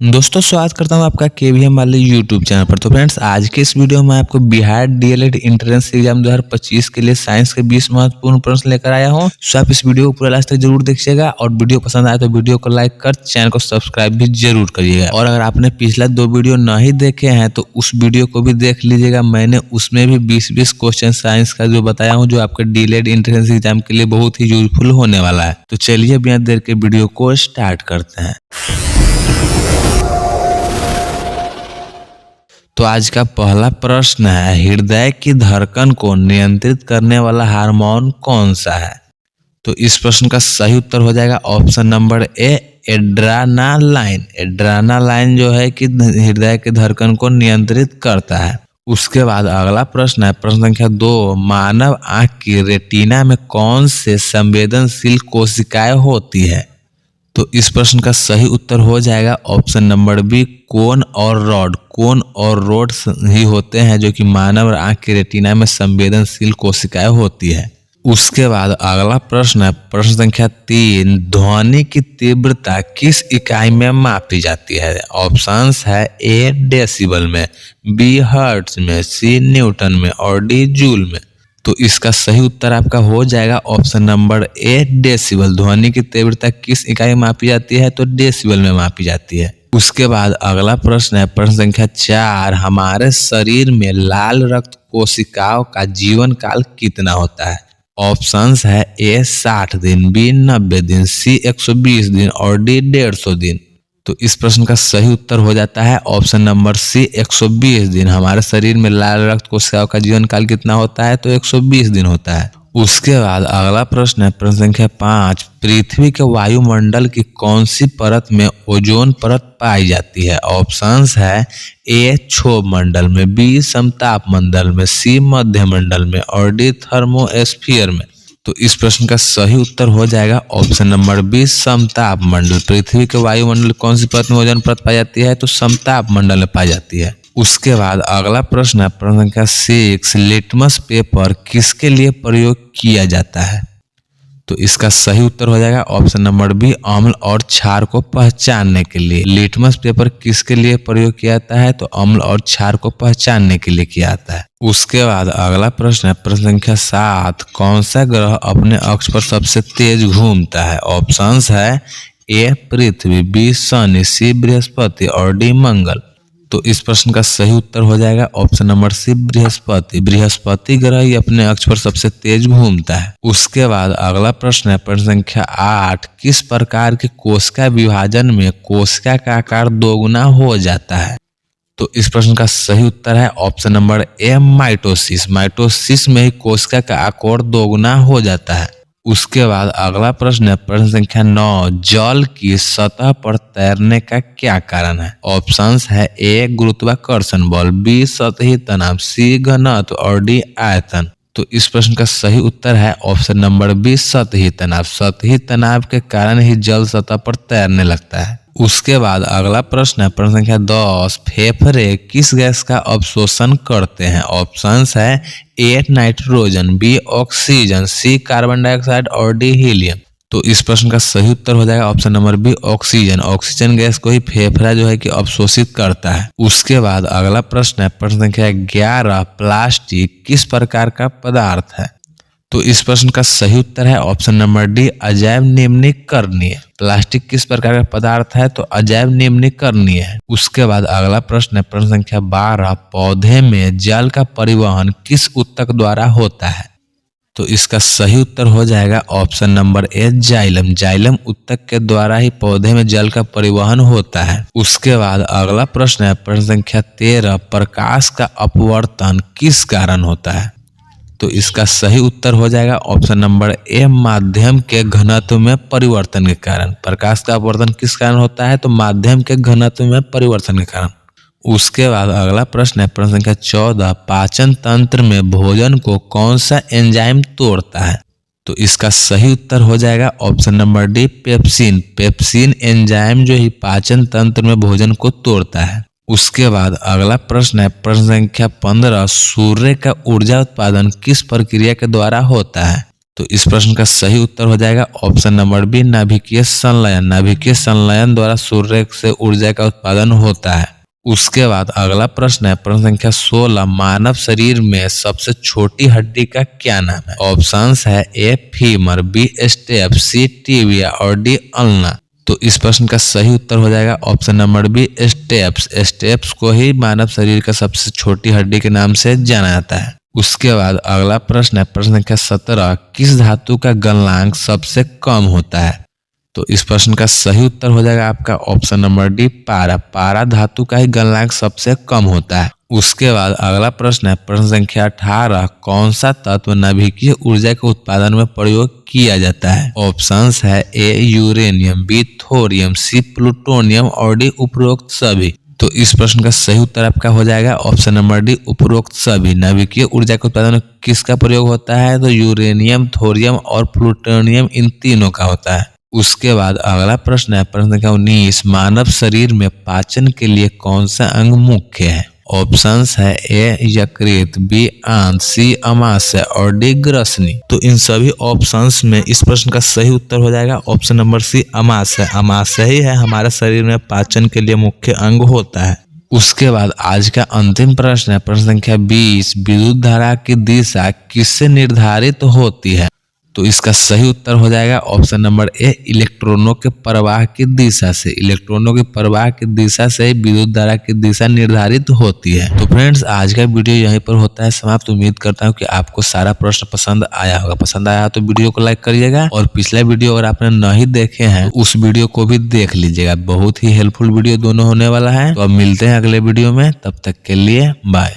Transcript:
दोस्तों स्वागत करता हूं आपका केवीएम वाले यूट्यूब चैनल पर। तो फ्रेंड्स आज के इस वीडियो में आपको बिहार डीएलएड एंट्रेंस एग्जाम 2025 के लिए साइंस के 20 महत्वपूर्ण प्रश्न लेकर आया हूं। सो आप इस वीडियो को पूरा लास्ट तक जरूर देखिएगा और वीडियो पसंद आए तो वीडियो को लाइक कर चैनल को सब्सक्राइब भी जरूर करिएगा। और अगर आपने पिछला 2 वीडियो नहीं देखे हैं तो उस वीडियो को भी देख लीजिएगा। मैंने उसमें भी 20-20 क्वेश्चन साइंस का जो बताया हूँ, जो आपके डीएलएड एंट्रेंस एग्जाम के लिए बहुत ही यूजफुल होने वाला है। तो चलिए बिना देर के वीडियो को स्टार्ट करते हैं। तो आज का पहला प्रश्न है, हृदय की धड़कन को नियंत्रित करने वाला हार्मोन कौन सा है? तो इस प्रश्न का सही उत्तर हो जाएगा option number A, adrenaline. Adrenaline जो है कि हृदय की धड़कन को नियंत्रित करता है। उसके बाद अगला प्रश्न है, प्रश्न संख्या 2, मानव आंख की रेटिना में कौन से संवेदनशील कोशिकाएं होती है? तो इस प्रश्न का सही उत्तर हो जाएगा ऑप्शन नंबर बी, कोन और रॉड। कोन और रॉड ही होते हैं जो कि मानव आंख की रेटिना में संवेदनशील कोशिकाएं होती है। उसके बाद अगला प्रश्न है, प्रश्न संख्या 3, ध्वनि की तीव्रता किस इकाई में मापी जाती है? ऑप्शंस है ए डेसिबल में, बी हर्ट्ज में, सी न्यूटन में और डी जूल में। तो इसका सही उत्तर आपका हो जाएगा ऑप्शन नंबर ए, डेसिबल। ध्वनि की तीव्रता किस इकाई में मापी जाती है? तो डेसिबल में मापी जाती है। उसके बाद अगला प्रश्न है, प्रश्न संख्या 4, हमारे शरीर में लाल रक्त कोशिकाओं का जीवन काल कितना होता है? ऑप्शंस है ए 60 दिन, बी 90 दिन, सी 120 दिन और डी 150 दिन। तो इस प्रश्न का सही उत्तर हो जाता है ऑप्शन नंबर सी, 120 दिन। हमारे शरीर में लाल रक्त कोशिकाओं का जीवन काल कितना होता है? तो 120 दिन होता है। उसके बाद अगला प्रश्न है, प्रश्न संख्या 5, पृथ्वी के वायुमंडल की कौन सी परत में ओजोन परत पाई जाती है? ऑप्शंस है ए क्षोभ मंडल में, बी समताप मंडल में, सी मध्य मंडल में और डी थर्मोस्फीयर में। तो इस प्रश्न का सही उत्तर हो जाएगा ऑप्शन नंबर बी, समताप मंडल। पृथ्वी के वायुमंडल कौन सी परत में ओजोन परत पाई जाती है? तो समताप मंडल में पाई जाती है। उसके बाद अगला प्रश्न है, प्रश्न संख्या 6, लिटमस पेपर किसके लिए प्रयोग किया जाता है? तो इसका सही उत्तर हो जाएगा ऑप्शन नंबर बी, अम्ल और क्षार को पहचानने के लिए। लिटमस पेपर किसके लिए प्रयोग किया जाता है? तो अम्ल और क्षार को पहचानने के लिए किया जाता है। उसके बाद अगला प्रश्न है, प्रश्न संख्या 7, कौन सा ग्रह अपने अक्ष पर सबसे तेज घूमता है? ऑप्शंस है ए पृथ्वी, बी शनि, सी बृहस्पति और डी मंगल। तो इस प्रश्न का सही उत्तर हो जाएगा ऑप्शन नंबर सी, बृहस्पति। बृहस्पति ग्रह ही अपने अक्ष पर सबसे तेज घूमता है। उसके बाद अगला प्रश्न है, प्रश्न संख्या 8, किस प्रकार के कोशिका विभाजन में कोशिका का आकार दोगुना हो जाता है? तो इस प्रश्न का सही उत्तर है option number A, mitosis. Mitosis में ही कोशिका का आकार दोगुना हो जाता है। उसके बाद अगला प्रश्न है, प्रश्न संख्या 9, जल की सतह पर तैरने का क्या कारण है? ऑप्शंस है ए गुरुत्वाकर्षण बल, बी सतही तनाव, सी घनत्व और डी आयतन। तो इस प्रश्न का सही उत्तर है ऑप्शन नंबर बी, सतही तनाव। सतही तनाव के कारण ही जल सतह पर तैरने लगता है। उसके बाद अगला प्रश्न है, प्रश्न संख्या 10, फेफड़े किस गैस का अवशोषण करते हैं? ऑप्शंस है A nitrogen, B oxygen, C carbon dioxide और डी हीलियम। तो इस प्रश्न का सही उत्तर हो जाएगा option number B, oxygen. Oxygen gas को ही फेफड़ा जो है कि अवशोषित करता है। उसके बाद अगला प्रश्न है, प्रश्न संख्या 11, प्लास्टिक किस प्रकार का पदार्थ है? तो इस प्रश्न का सही उत्तर है ऑप्शन नंबर डी, अजैव निम्नीकरणीय। प्लास्टिक किस प्रकार का पदार्थ है? तो अजैव निम्नीकरणीय है। उसके बाद अगला प्रश्न है, प्रश्न संख्या 12, पौधे में जल का परिवहन किस ऊतक द्वारा होता है? तो इसका सही उत्तर हो जाएगा option number A, xylem. Xylem ऊतक के द्वारा ही पौधे में जल का परिवहन होता है। उसके बाद अगला प्रश्न है, प्रश्न संख्या 13, प्रकाश का अपवर्तन किस कारण होता है? तो इसका सही उत्तर हो जाएगा ऑप्शन नंबर ए, माध्यम के घनत्व में परिवर्तन के कारण। प्रकाश का अपवर्तन किस कारण होता है? तो माध्यम के घनत्व में परिवर्तन के कारण। उसके बाद अगला प्रश्न है, प्रश्न संख्या 14, पाचन तंत्र में भोजन को कौन सा एंजाइम तोड़ता है? तो इसका सही उत्तर हो जाएगा option number D, pepsin. Pepsin enzyme जो ही पाचन तंत्र में भोजन को तोड़ता है। उसके बाद अगला प्रश्न है, प्रश्न संख्या 15, सूर्य का ऊर्जा उत्पादन किस प्रक्रिया के द्वारा होता है? तो इस प्रश्न का सही उत्तर हो जाएगा ऑप्शन नंबर बी, नाभिकीय संलयन। नाभिकीय संलयन द्वारा सूर्य से ऊर्जा का उत्पादन होता है। उसके बाद अगला प्रश्न है प्रश्न संख्या 16, मानव शरीर में सबसे छोटी हड्डी का क्या नाम है? ऑप्शंस है A femur, B stape, C tibia और डी अल्ना। तो इस प्रश्न का सही उत्तर हो जाएगा option number B, stapes. Stapes को ही मानव शरीर का सबसे छोटी हड्डी के नाम से जाना जाता है। उसके बाद अगला प्रश्न है प्रश्न संख्या 17, किस धातु का गलनांक सबसे कम होता है? तो इस प्रश्न का सही उत्तर हो जाएगा आपका ऑप्शन नंबर डी, पारा। पारा धातु का ही गलनांक सबसे कम होता है। उसके बाद अगला प्रश्न है प्रश्न संख्या 18, कौन सा तत्व नाभिकीय ऊर्जा के उत्पादन में प्रयोग किया जाता है? ऑप्शंस है ए यूरेनियम, बी थोरियम, सी प्लूटोनियम और डी उपरोक्त सभी। तो इस प्रश्न का सही उत्तर आपका हो जाएगा ऑप्शन नंबर डी, उपरोक्त सभी। नाभिकीय ऊर्जा के उत्पादन में किसका प्रयोग होता है? तो यूरेनियम, थोरियम और प्लूटोनियम, इन तीनों का होता है। उसके बाद अगला प्रश्न है प्रश्न संख्या 19, मानव शरीर में पाचन के लिए कौन सा अंग मुख्य है? ऑप्शंस है ए यकृत, बी आंत, सी अमाशय और डी ग्रसनी। तो इन सभी ऑप्शंस में इस प्रश्न का सही उत्तर हो जाएगा ऑप्शन नंबर सी, अमाशय। अमाशय ही है हमारे शरीर में पाचन के लिए मुख्य अंग होता है। उसके बाद आज का अंतिम प्रश्न है प्रश्न संख्या 20, विद्युत धारा की दिशा किससे निर्धारित होती है? तो इसका सही उत्तर हो जाएगा ऑप्शन नंबर ए, इलेक्ट्रॉनों के प्रवाह की दिशा से। इलेक्ट्रॉनों के प्रवाह की दिशा से विद्युत धारा की दिशा निर्धारित होती है। तो फ्रेंड्स आज का वीडियो यहीं पर होता है समाप्त। उम्मीद करता हूँ कि आपको सारा प्रश्न पसंद आया होगा। पसंद आया तो वीडियो को लाइक करिएगा और पिछला वीडियो अगर आपने नहीं देखे हैं उस वीडियो को भी देख लीजिएगा। बहुत ही हेल्पफुल वीडियो दोनों होने वाला है। तो अब मिलते हैं अगले वीडियो में, तब तक के लिए बाय।